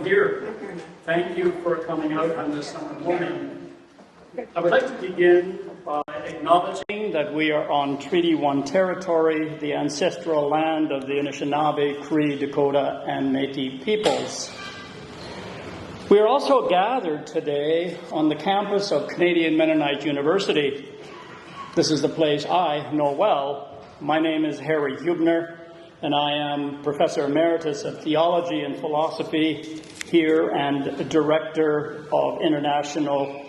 here. Thank you for coming out on this summer morning. I would like to begin by acknowledging that we are on Treaty 1 territory, the ancestral land of the Anishinaabe, Cree, Dakota, and Métis peoples. We are also gathered today on the campus of Canadian Mennonite University. This is the place I know well. My name is Harry Hubner, and I am Professor Emeritus of Theology and Philosophy here and Director of International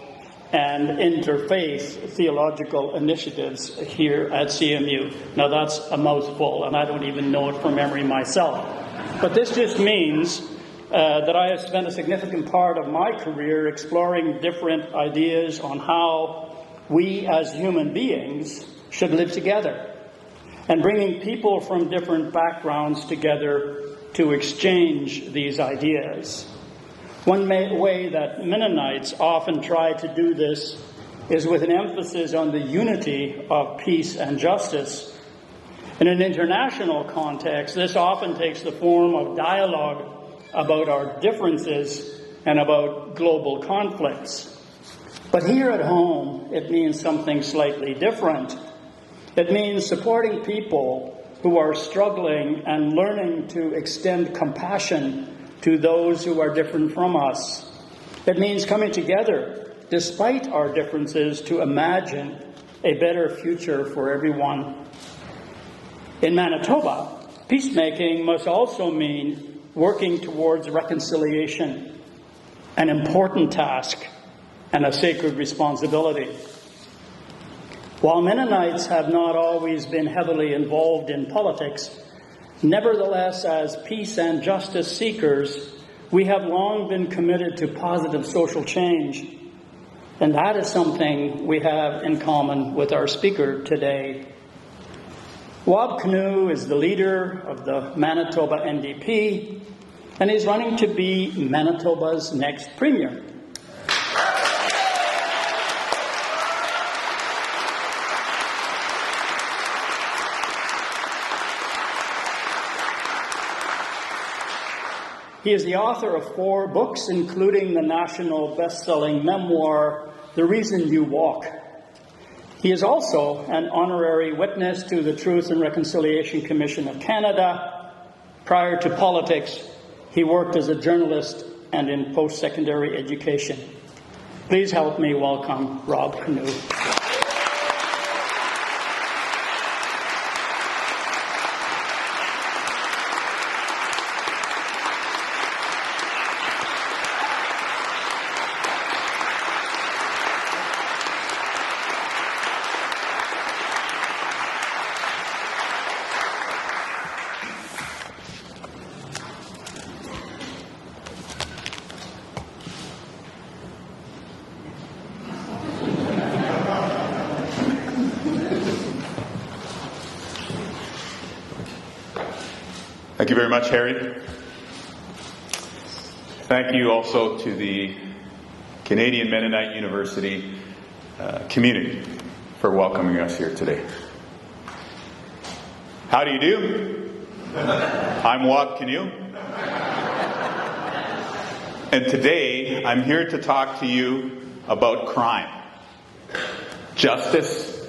and Interfaith Theological Initiatives here at CMU. Now that's a mouthful, and I don't even know it from memory myself. But this just means that I have spent a significant part of my career exploring different ideas on how we as human beings should live together, and bringing people from different backgrounds together to exchange these ideas. One way that Mennonites often try to do this is with an emphasis on the unity of peace and justice. In an international context, this often takes the form of dialogue about our differences and about global conflicts. But here at home, it means something slightly different. It means supporting people who are struggling and learning to extend compassion to those who are different from us. It means coming together, despite our differences, to imagine a better future for everyone. In Manitoba, peacemaking must also mean working towards reconciliation, an important task and a sacred responsibility. While Mennonites have not always been heavily involved in politics, nevertheless, as peace and justice seekers, we have long been committed to positive social change. And that is something we have in common with our speaker today. Wab Kinew is the leader of the Manitoba NDP, and he's running to be Manitoba's next premier. He is the author of 4 books, including the national best-selling memoir, The Reason You Walk. He is also an honorary witness to the Truth and Reconciliation Commission of Canada. Prior to politics, he worked as a journalist and in post-secondary education. Please help me welcome Wab Kinew. Thank you very much, Harry. Thank you also to the Canadian Mennonite University community for welcoming us here today. How do you do? I'm Wab Kinew. And today I'm here to talk to you about crime, justice,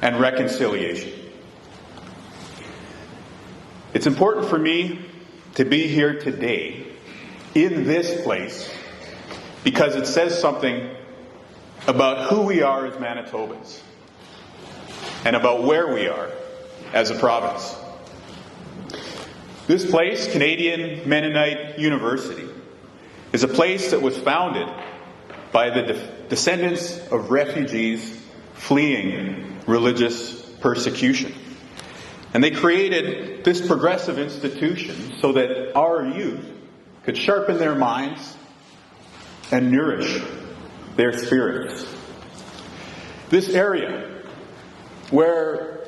and reconciliation. It's important for me to be here today in this place because it says something about who we are as Manitobans and about where we are as a province. This place, Canadian Mennonite University, is a place that was founded by the descendants of refugees fleeing religious persecution. And they created this progressive institution so that our youth could sharpen their minds and nourish their spirits. This area, where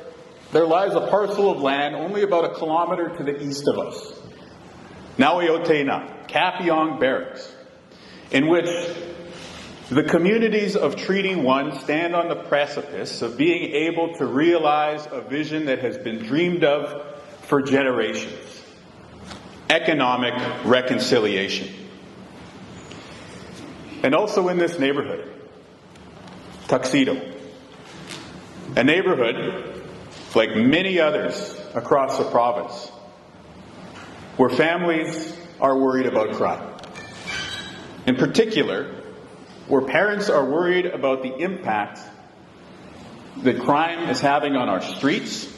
there lies a parcel of land only about a kilometer to the east of us, Nawiotena, Kapiong Barracks, in which the communities of Treaty 1 stand on the precipice of being able to realize a vision that has been dreamed of for generations. economic reconciliation. And also in this neighborhood, Tuxedo, a neighborhood like many others across the province, where families are worried about crime. In particular, where parents are worried about the impact that crime is having on our streets,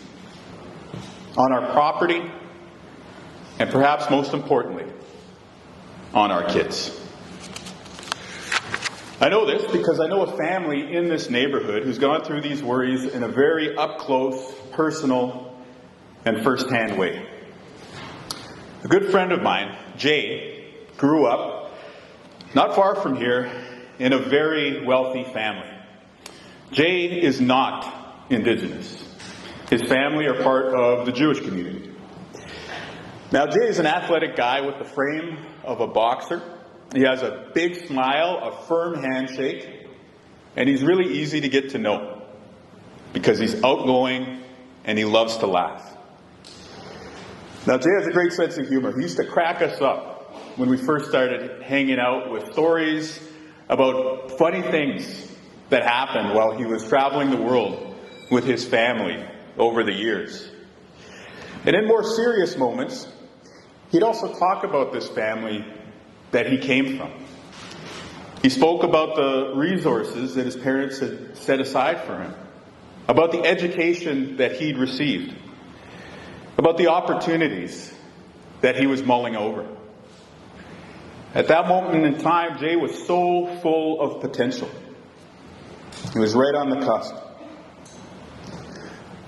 on our property, and perhaps most importantly, on our kids. I know this because I know a family in this neighborhood who's gone through these worries in a very up-close, personal, and first-hand way. A good friend of mine, Jay, grew up not far from here in a very wealthy family. Jay is not Indigenous. His family are part of the Jewish community. Now, Jay is an athletic guy with the frame of a boxer. He has a big smile, a firm handshake, and he's really easy to get to know because he's outgoing and he loves to laugh. Now, Jay has a great sense of humor. He used to crack us up when we first started hanging out with stories about funny things that happened while he was traveling the world with his family over the years. And in more serious moments, he'd also talk about this family that he came from. He spoke about the resources that his parents had set aside for him, about the education that he'd received, about the opportunities that he was mulling over. At that moment in time, Jay was so full of potential. He was right on the cusp.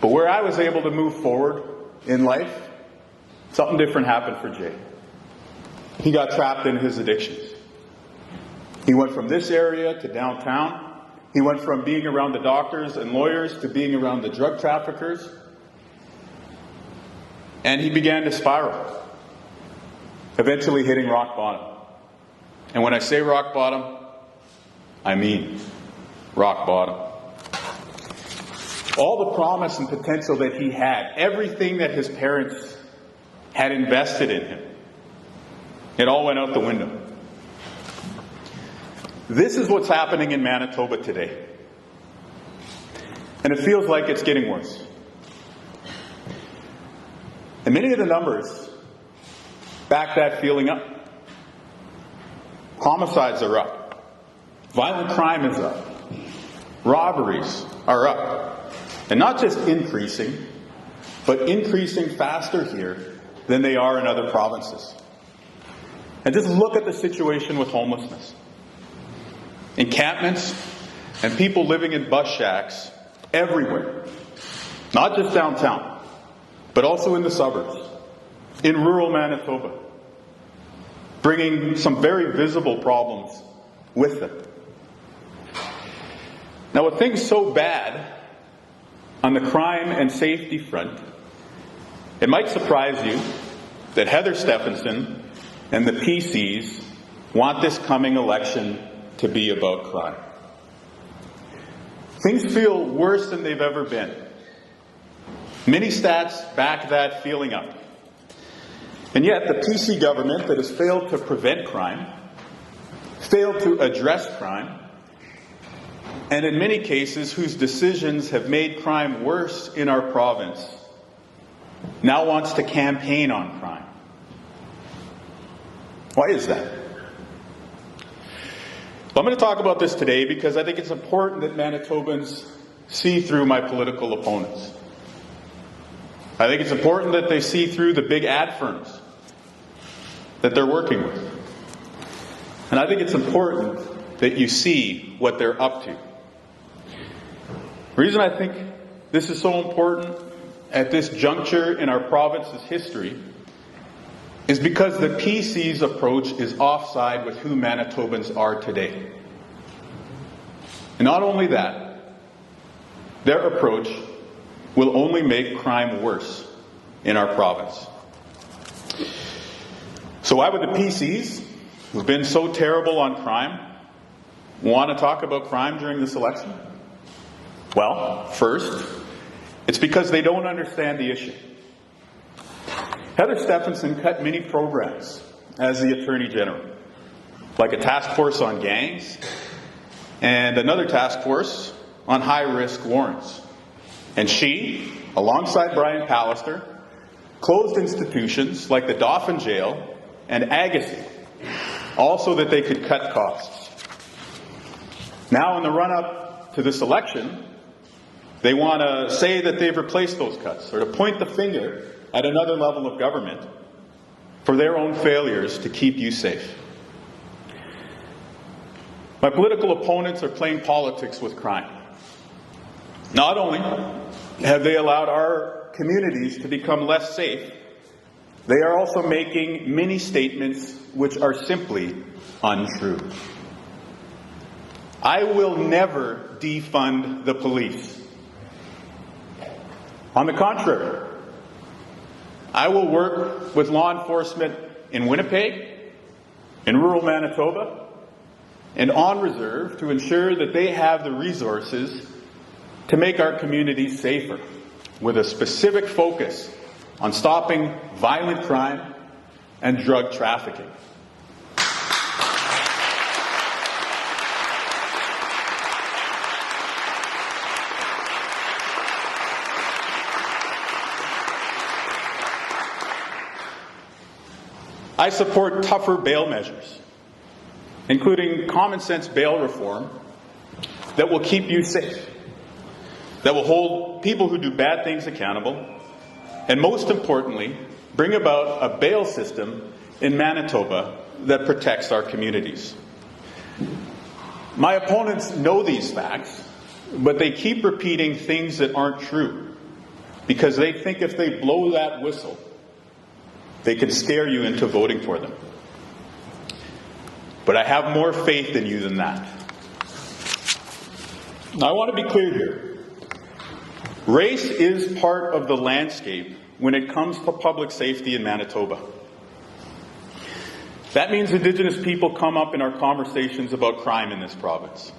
But where I was able to move forward in life, something different happened for Jay. He got trapped in his addictions. He went from this area to downtown. He went from being around the doctors and lawyers to being around the drug traffickers. And he began to spiral, eventually hitting rock bottom. And when I say rock bottom, I mean rock bottom. All the promise and potential that he had, everything that his parents had invested in him, it all went out the window. This is what's happening in Manitoba today. And it feels like it's getting worse. And many of the numbers back that feeling up. Homicides are up. Violent crime is up. Robberies are up. And not just increasing, but increasing faster here than they are in other provinces. And just look at the situation with homelessness. Encampments and people living in bus shacks everywhere. Not just downtown, but also in the suburbs, in rural Manitoba, bringing some very visible problems with them. Now, with things so bad on the crime and safety front, it might surprise you that Heather Stephenson and the PCs want this coming election to be about crime. Things feel worse than they've ever been. Many stats back that feeling up. And yet the PC government that has failed to prevent crime, failed to address crime, and in many cases whose decisions have made crime worse in our province, now wants to campaign on crime. Why is that? Well, I'm going to talk about this today because I think it's important that Manitobans see through my political opponents. I think it's important that they see through the big ad firms that they're working with. And I think it's important that you see what they're up to. The reason I think this is so important at this juncture in our province's history is because the PC's approach is offside with who Manitobans are today. And not only that, their approach will only make crime worse in our province. So why would the PCs, who've been so terrible on crime, want to talk about crime during this election? Well, first, it's because they don't understand the issue. Heather Stephenson cut many programs as the Attorney General, like a task force on gangs and another task force on high-risk warrants. And she, alongside Brian Pallister, closed institutions like the Dauphin Jail and Agassiz, all so that they could cut costs. Now, in the run-up to this election, they want to say that they've replaced those cuts, or to point the finger at another level of government for their own failures to keep you safe. My political opponents are playing politics with crime. Not only have they allowed our communities to become less safe, they are also making many statements which are simply untrue. I will never defund the police. On the contrary, I will work with law enforcement in Winnipeg, in rural Manitoba, and on reserve to ensure that they have the resources to make our communities safer, with a specific focus on stopping violent crime and drug trafficking. I support tougher bail measures, including common sense bail reform that will keep you safe, that will hold people who do bad things accountable, and most importantly, bring about a bail system in Manitoba that protects our communities. My opponents know these facts, but they keep repeating things that aren't true because they think if they blow that whistle, they can scare you into voting for them. But I have more faith in you than that. Now, I want to be clear here. Race is part of the landscape when it comes to public safety in Manitoba. That means Indigenous people come up in our conversations about crime in this province.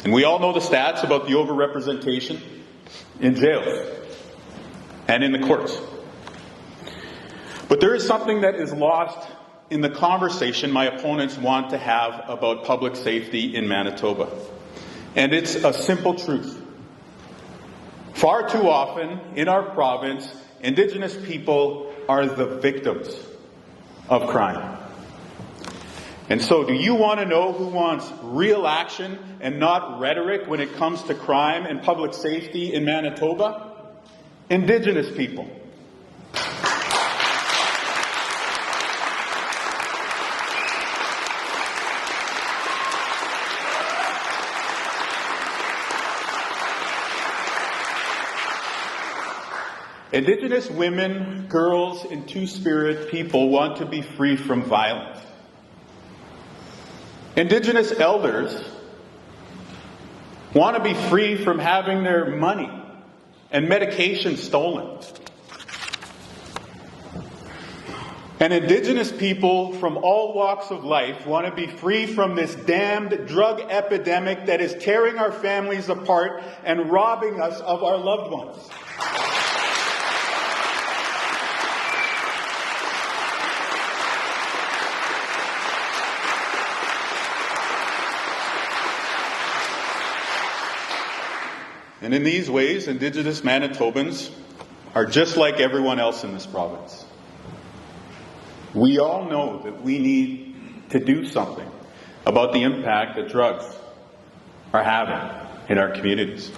And we all know the stats about the overrepresentation in jails and in the courts. But there is something that is lost in the conversation my opponents want to have about public safety in Manitoba. And it's a simple truth. Far too often in our province, Indigenous people are the victims of crime. And so, do you want to know who wants real action and not rhetoric when it comes to crime and public safety in Manitoba? Indigenous people. Indigenous women, girls, and Two-Spirit people want to be free from violence. Indigenous elders want to be free from having their money and medication stolen. And Indigenous people from all walks of life want to be free from this damned drug epidemic that is tearing our families apart and robbing us of our loved ones. And in these ways, Indigenous Manitobans are just like everyone else in this province. We all know that we need to do something about the impact that drugs are having in our communities.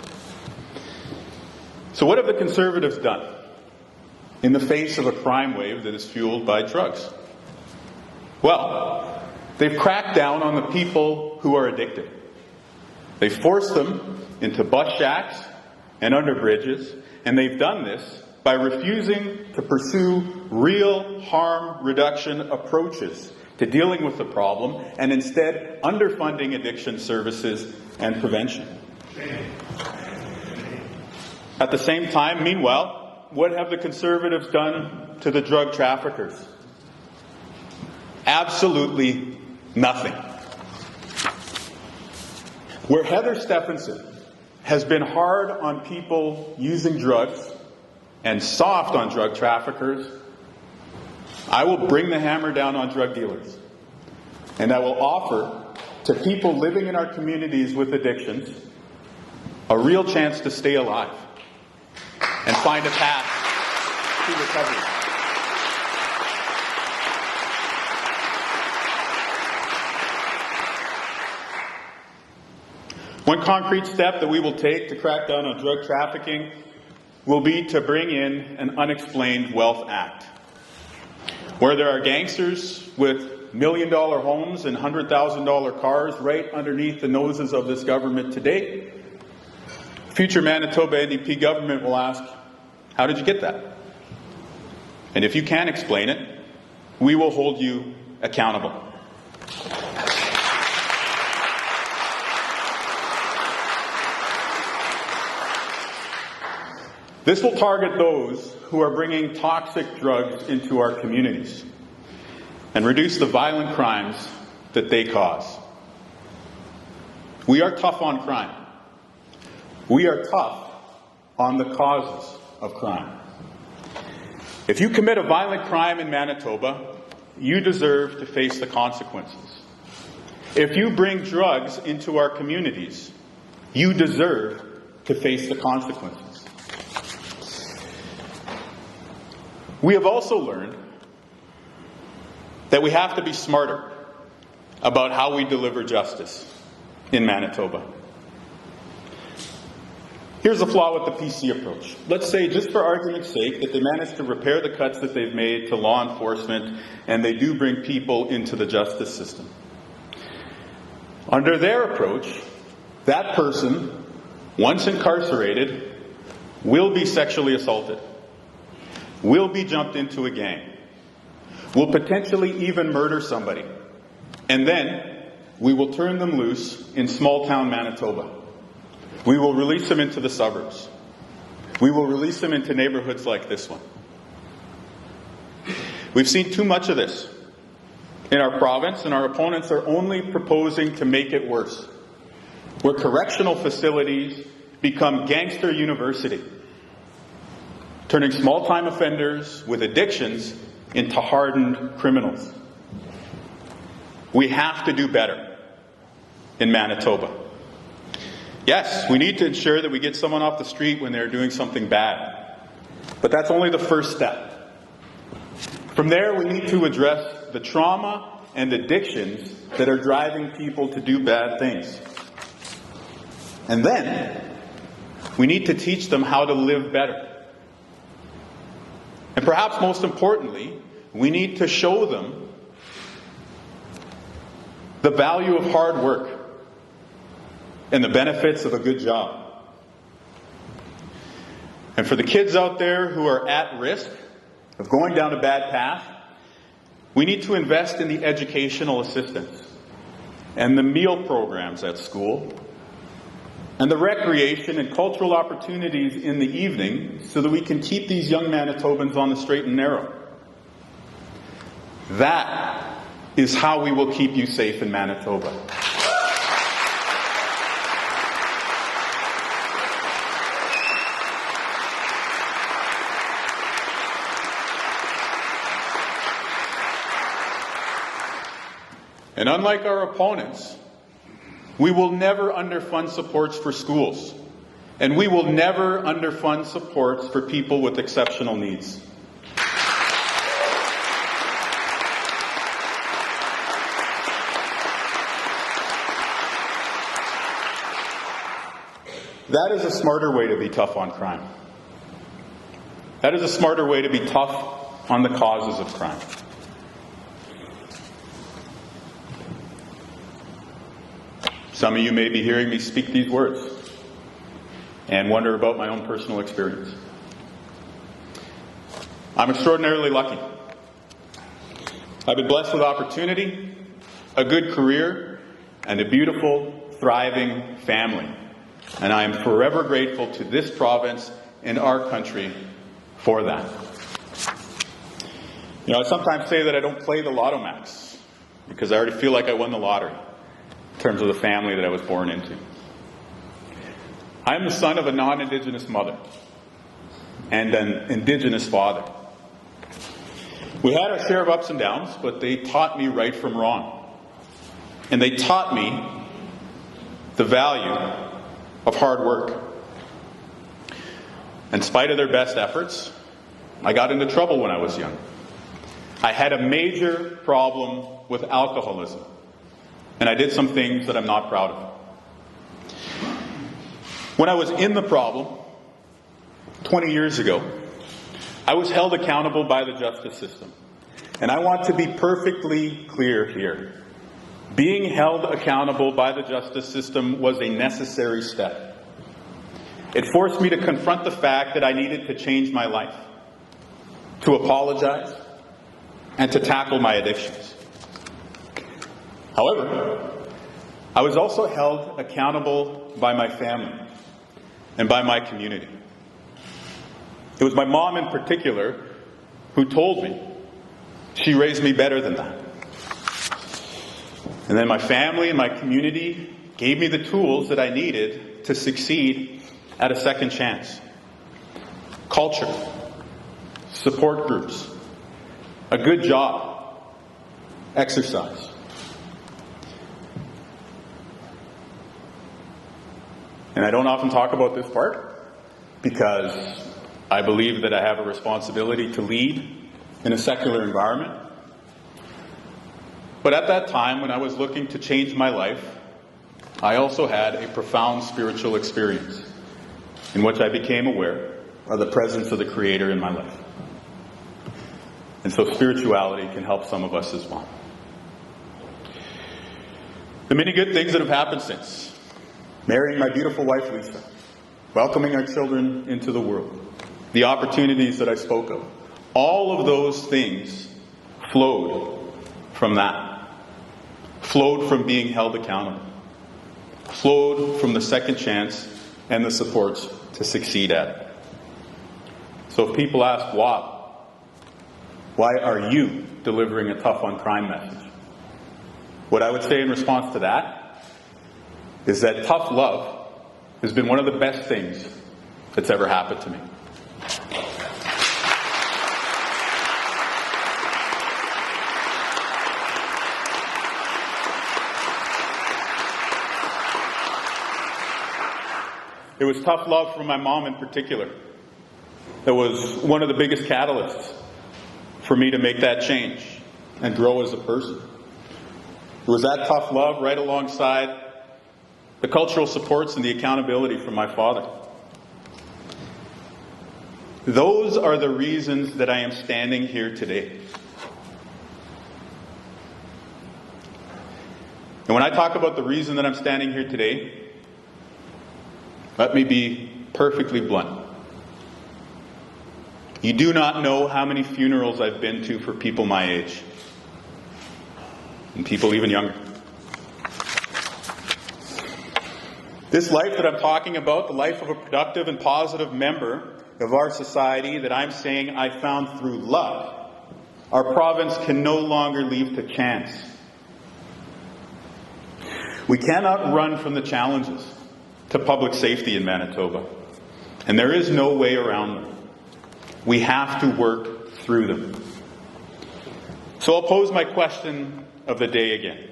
So what have the Conservatives done in the face of a crime wave that is fueled by drugs? Well, they've cracked down on the people who are addicted. They forced them into bus shacks and under bridges, and they've done this by refusing to pursue real harm reduction approaches to dealing with the problem, and instead underfunding addiction services and prevention. At the same time, meanwhile, what have the Conservatives done to the drug traffickers? Absolutely nothing. Where Heather Stephenson has been hard on people using drugs, and soft on drug traffickers, I will bring the hammer down on drug dealers. And I will offer to people living in our communities with addictions a real chance to stay alive and find a path to recovery. One concrete step that we will take to crack down on drug trafficking will be to bring in an Unexplained Wealth Act, where there are gangsters with million-dollar homes and $100,000 cars right underneath the noses of this government today. Future Manitoba NDP government will ask, how did you get that? And if you can't explain it, we will hold you accountable. This will target those who are bringing toxic drugs into our communities and reduce the violent crimes that they cause. We are tough on crime. We are tough on the causes of crime. If you commit a violent crime in Manitoba, you deserve to face the consequences. If you bring drugs into our communities, you deserve to face the consequences. We have also learned that we have to be smarter about how we deliver justice in Manitoba. Here's a flaw with the PC approach. Let's say, just for argument's sake, that they manage to repair the cuts that they've made to law enforcement and they do bring people into the justice system. Under their approach, that person, once incarcerated, will be sexually assaulted, will be jumped into a gang, will potentially even murder somebody, and then we will turn them loose in small-town Manitoba. We will release them into the suburbs. We will release them into neighborhoods like this one. We've seen too much of this in our province, and our opponents are only proposing to make it worse, where correctional facilities become gangster university, turning small-time offenders with addictions into hardened criminals. We have to do better in Manitoba. Yes, we need to ensure that we get someone off the street when they're doing something bad. But that's only the first step. From there, we need to address the trauma and addictions that are driving people to do bad things. And then, we need to teach them how to live better. And perhaps most importantly, we need to show them the value of hard work and the benefits of a good job. And for the kids out there who are at risk of going down a bad path, we need to invest in the educational assistance and the meal programs at school and the recreation and cultural opportunities in the evening so that we can keep these young Manitobans on the straight and narrow. That is how we will keep you safe in Manitoba. And unlike our opponents, we will never underfund supports for schools. And we will never underfund supports for people with exceptional needs. That is a smarter way to be tough on crime. That is a smarter way to be tough on the causes of crime. Some of you may be hearing me speak these words and wonder about my own personal experience. I'm extraordinarily lucky. I've been blessed with opportunity, a good career, and a beautiful, thriving family. And I am forever grateful to this province and our country for that. You know, I sometimes say that I don't play the Lotto Max because I already feel like I won the lottery in terms of the family that I was born into. I am the son of a non-Indigenous mother. and an Indigenous father. We had our share of ups and downs, but they taught me right from wrong. And they taught me the value of hard work. In spite of their best efforts, I got into trouble when I was young. I had a major problem with alcoholism, and I did some things that I'm not proud of. When I was in the problem, 20 years ago, I was held accountable by the justice system. And I want to be perfectly clear here. Being held accountable by the justice system was a necessary step. It forced me to confront the fact that I needed to change my life, to apologize, and to tackle my addictions. However, I was also held accountable by my family and by my community. It was my mom in particular who told me she raised me better than that. And then my family and my community gave me the tools that I needed to succeed at a second chance. Culture, support groups, a good job, exercise. And I don't often talk about this part because I believe that I have a responsibility to lead in a secular environment. But at that time, when I was looking to change my life, I also had a profound spiritual experience in which I became aware of the presence of the Creator in my life. And so spirituality can help some of us as well. The many good things that have happened since: marrying my beautiful wife Lisa, welcoming our children into the world, the opportunities that I spoke of, all of those things flowed from that, flowed from being held accountable, flowed from the second chance and the supports to succeed at it. So if people ask, Wab, why are you delivering a tough on crime message? What I would say in response to that is that tough love has been one of the best things that's ever happened to me. It was tough love from my mom in particular that was one of the biggest catalysts for me to make that change and grow as a person. It was that tough love right alongside the cultural supports and the accountability from my father. Those are the reasons that I am standing here today. And when I talk about the reason that I'm standing here today, let me be perfectly blunt. You do not know how many funerals I've been to for people my age, and people even younger. This life that I'm talking about, the life of a productive and positive member of our society that I'm saying I found through love, our province can no longer leave to chance. We cannot run from the challenges to public safety in Manitoba, and there is no way around them. We have to work through them. So I'll pose my question of the day again.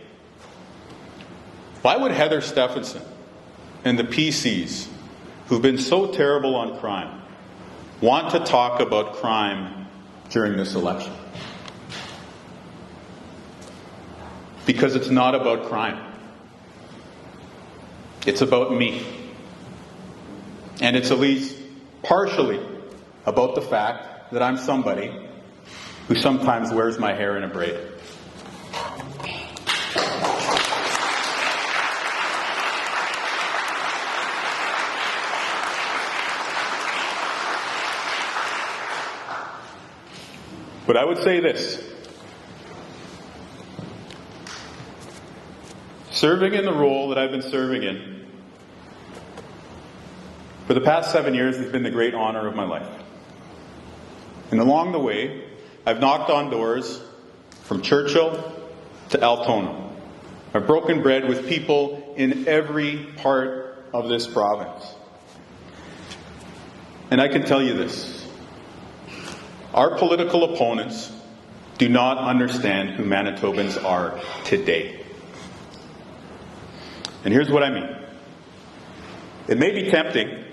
Why would Heather Stephenson and the PCs, who've been so terrible on crime, want to talk about crime during this election? Because it's not about crime. It's about me. And it's at least partially about the fact that I'm somebody who sometimes wears my hair in a braid. But I would say this. Serving in the role that I've been serving in for the past 7 years has been the great honor of my life. And along the way, I've knocked on doors from Churchill to Altona. I've broken bread with people in every part of this province. And I can tell you this, Our political opponents do not understand who Manitobans are today. And here's what I mean. It may be tempting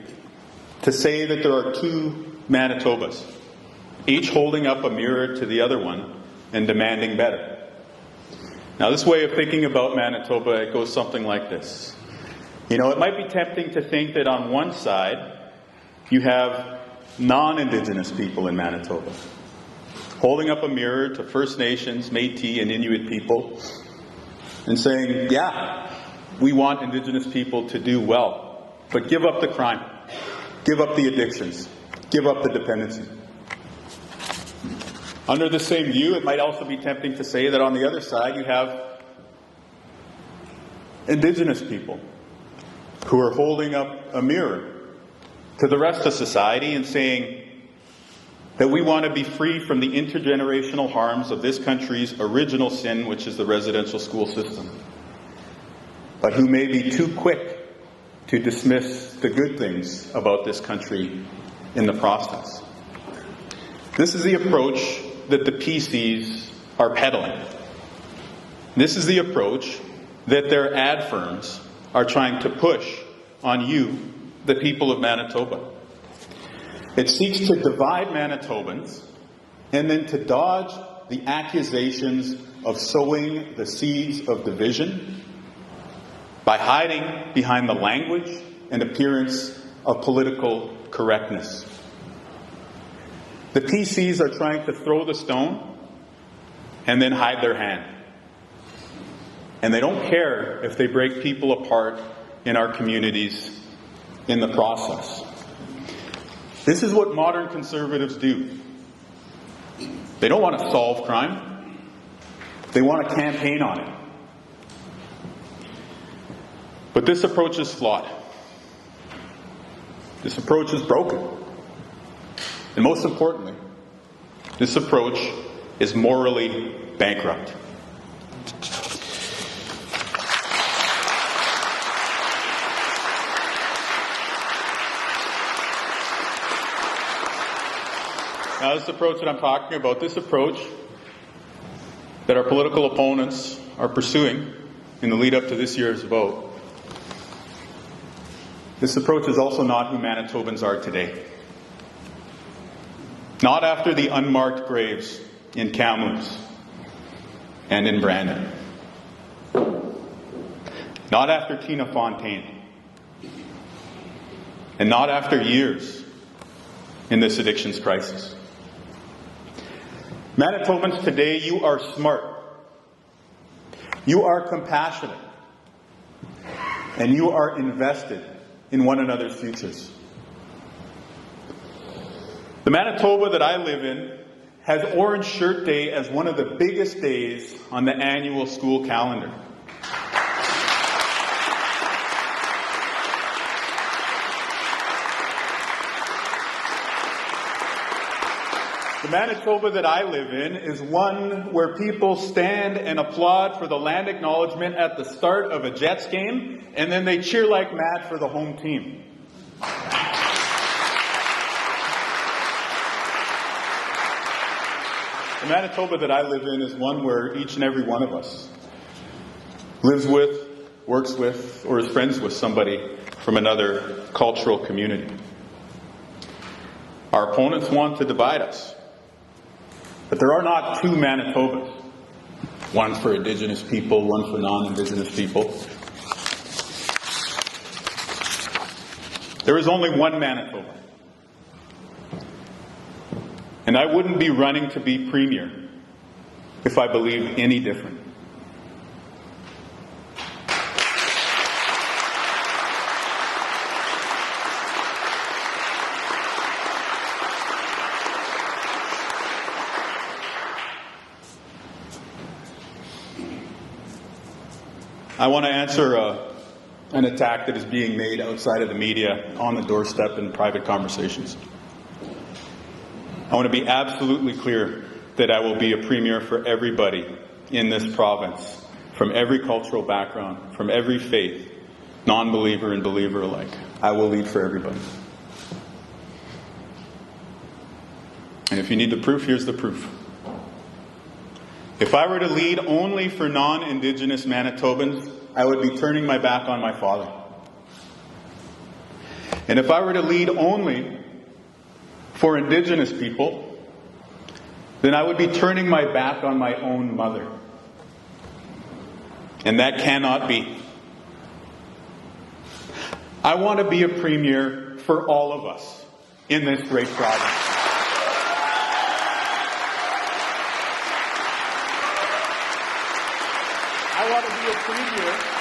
to say that there are two Manitobas, each holding up a mirror to the other one and demanding better. Now, this way of thinking about Manitoba, it goes something like this. You know, it might be tempting to think that on one side, you have non-Indigenous people in Manitoba, holding up a mirror to First Nations, Métis, and Inuit people, and saying, yeah, we want Indigenous people to do well, but give up the crime, give up the addictions, give up the dependency. Under the same view, it might also be tempting to say that on the other side you have Indigenous people who are holding up a mirror to the rest of society and saying that we want to be free from the intergenerational harms of this country's original sin, which is the residential school system, but who may be too quick to dismiss the good things about this country in the process. This is the approach that the PCs are peddling. This is the approach that their ad firms are trying to push on you, the people of Manitoba. It seeks to divide Manitobans and then to dodge the accusations of sowing the seeds of division by hiding behind the language and appearance of political correctness. The PCs are trying to throw the stone and then hide their hand. And they don't care if they break people apart in our communities in the process. This is what modern conservatives do. They don't want to solve crime. They want to campaign on it. But this approach is flawed. This approach is broken. And most importantly, this approach is morally bankrupt. Now, this approach that I'm talking about, this approach that our political opponents are pursuing in the lead up to this year's vote, this approach is also not who Manitobans are today. Not after the unmarked graves in Kamloops and in Brandon. Not after Tina Fontaine. And not after years in this addictions crisis. Manitobans today, you are smart. You are compassionate. And you are invested in one another's futures. The Manitoba that I live in has Orange Shirt Day as one of the biggest days on the annual school calendar. The Manitoba that I live in is one where people stand and applaud for the land acknowledgement at the start of a Jets game, and then they cheer like mad for the home team. The Manitoba that I live in is one where each and every one of us lives with, works with, or is friends with somebody from another cultural community. Our opponents want to divide us. But there are not two Manitobas. One for Indigenous people, one for non-Indigenous people. There is only one Manitoba. And I wouldn't be running to be Premier if I believed any different. I want to answer an attack that is being made outside of the media, on the doorstep, in private conversations. I want to be absolutely clear that I will be a premier for everybody in this province, from every cultural background, from every faith, non-believer and believer alike. I will lead for everybody. And if you need the proof, here's the proof. If I were to lead only for non-Indigenous Manitobans, I would be turning my back on my father. And if I were to lead only for Indigenous people, then I would be turning my back on my own mother. And that cannot be. I want to be a premier for all of us in this great province. I want to be a premier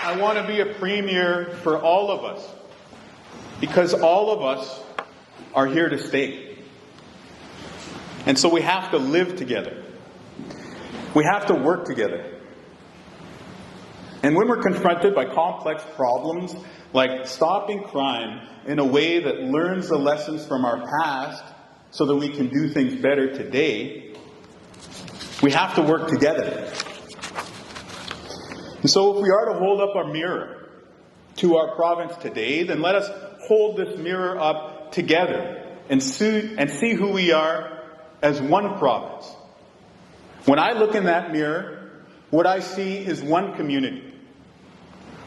I want to be a premier for all of us, because all of us are here to stay. And so we have to live together. We have to work together. And when we're confronted by complex problems like stopping crime in a way that learns the lessons from our past so that we can do things better today, we have to work together. And so if we are to hold up our mirror to our province today, then let us hold this mirror up together and see who we are as one province. When I look in that mirror, what I see is one community.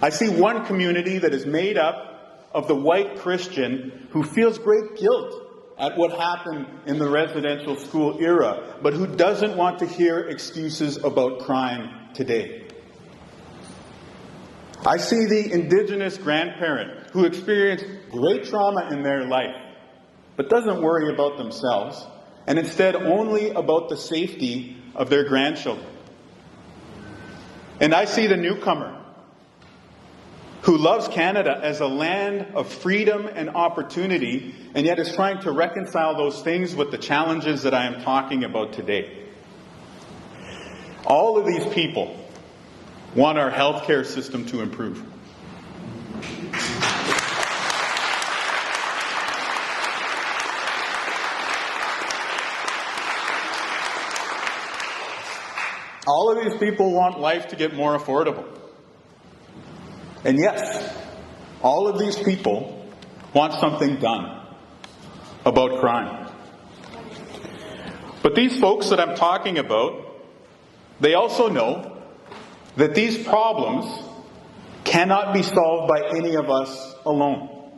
I see one community that is made up of the white Christian who feels great guilt at what happened in the residential school era, but who doesn't want to hear excuses about crime today. I see the Indigenous grandparent who experienced great trauma in their life, but doesn't worry about themselves, and instead only about the safety of their grandchildren. And I see the newcomer who loves Canada as a land of freedom and opportunity, and yet is trying to reconcile those things with the challenges that I am talking about today. All of these people want our healthcare system to improve. All of these people want life to get more affordable. And yes, all of these people want something done about crime. But these folks that I'm talking about, they also know that these problems cannot be solved by any of us alone.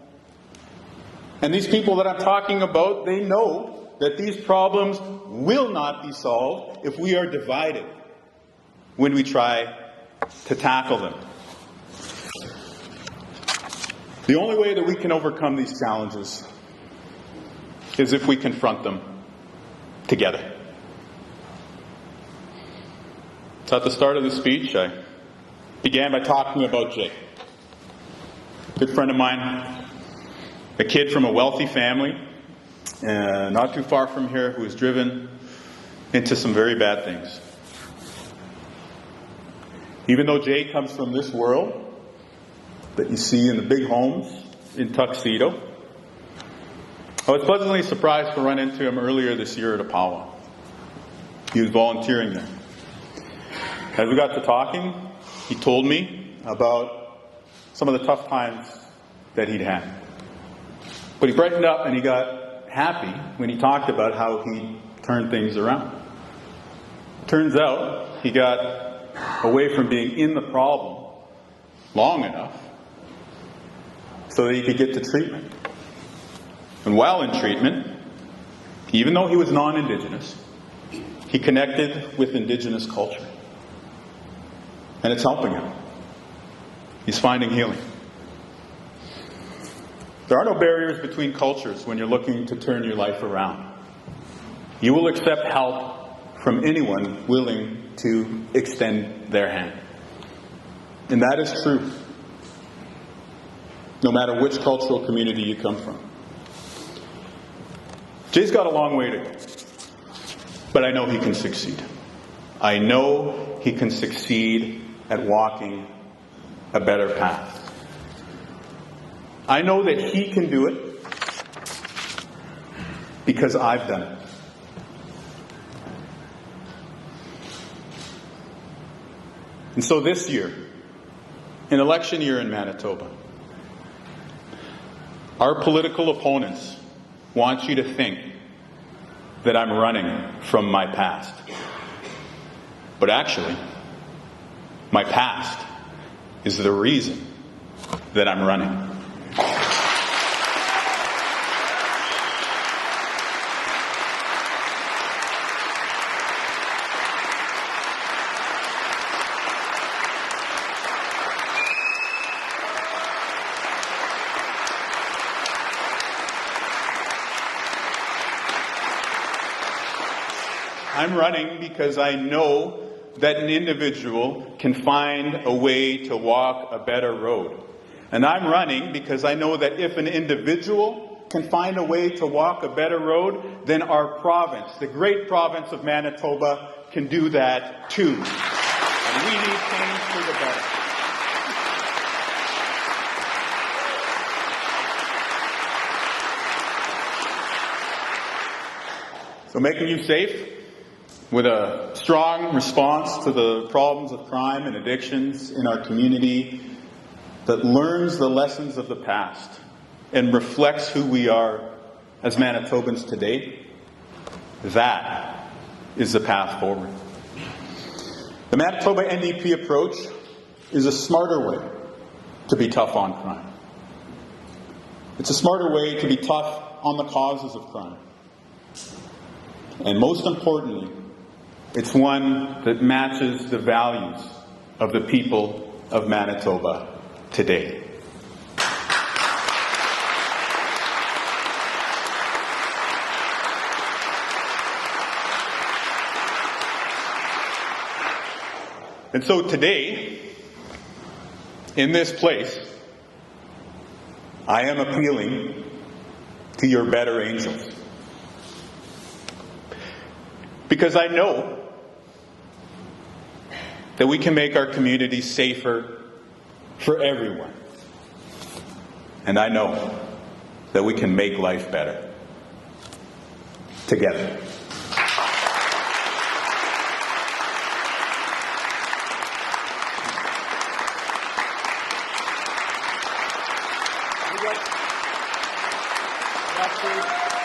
And these people that I'm talking about, they know that these problems will not be solved if we are divided when we try to tackle them. The only way that we can overcome these challenges is if we confront them together. So at the start of the speech, I began by talking about Jay. A good friend of mine, a kid from a wealthy family, not too far from here, who was driven into some very bad things. Even though Jay comes from this world that you see in the big homes in Tuxedo, I was pleasantly surprised to run into him earlier this year at a powwow. He was volunteering there. As we got to talking, he told me about some of the tough times that he'd had. But he brightened up and he got happy when he talked about how he turned things around. Turns out he got away from being in the problem long enough so that he could get to treatment. And while in treatment, even though he was non-Indigenous, he connected with Indigenous culture. And it's helping him. He's finding healing. There are no barriers between cultures when you're looking to turn your life around. You will accept help from anyone willing to extend their hand. And that is true, no matter which cultural community you come from. Jay's got a long way to go, but I know he can succeed. I know he can succeed at walking a better path. I know that he can do it because I've done it. And so this year, an election year in Manitoba, our political opponents want you to think that I'm running from my past. But actually, my past is the reason that I'm running. I'm running because I know that an individual can find a way to walk a better road. And I'm running because I know that if an individual can find a way to walk a better road, then our province, the great province of Manitoba, can do that too. And we need change for the better. So making you safe, with a strong response to the problems of crime and addictions in our community that learns the lessons of the past and reflects who we are as Manitobans today, that is the path forward. The Manitoba NDP approach is a smarter way to be tough on crime. It's a smarter way to be tough on the causes of crime. And most importantly, it's one that matches the values of the people of Manitoba today. And so today, in this place, I am appealing to your better angels. Because I know that we can make our community safer for everyone. And I know that we can make life better together. That's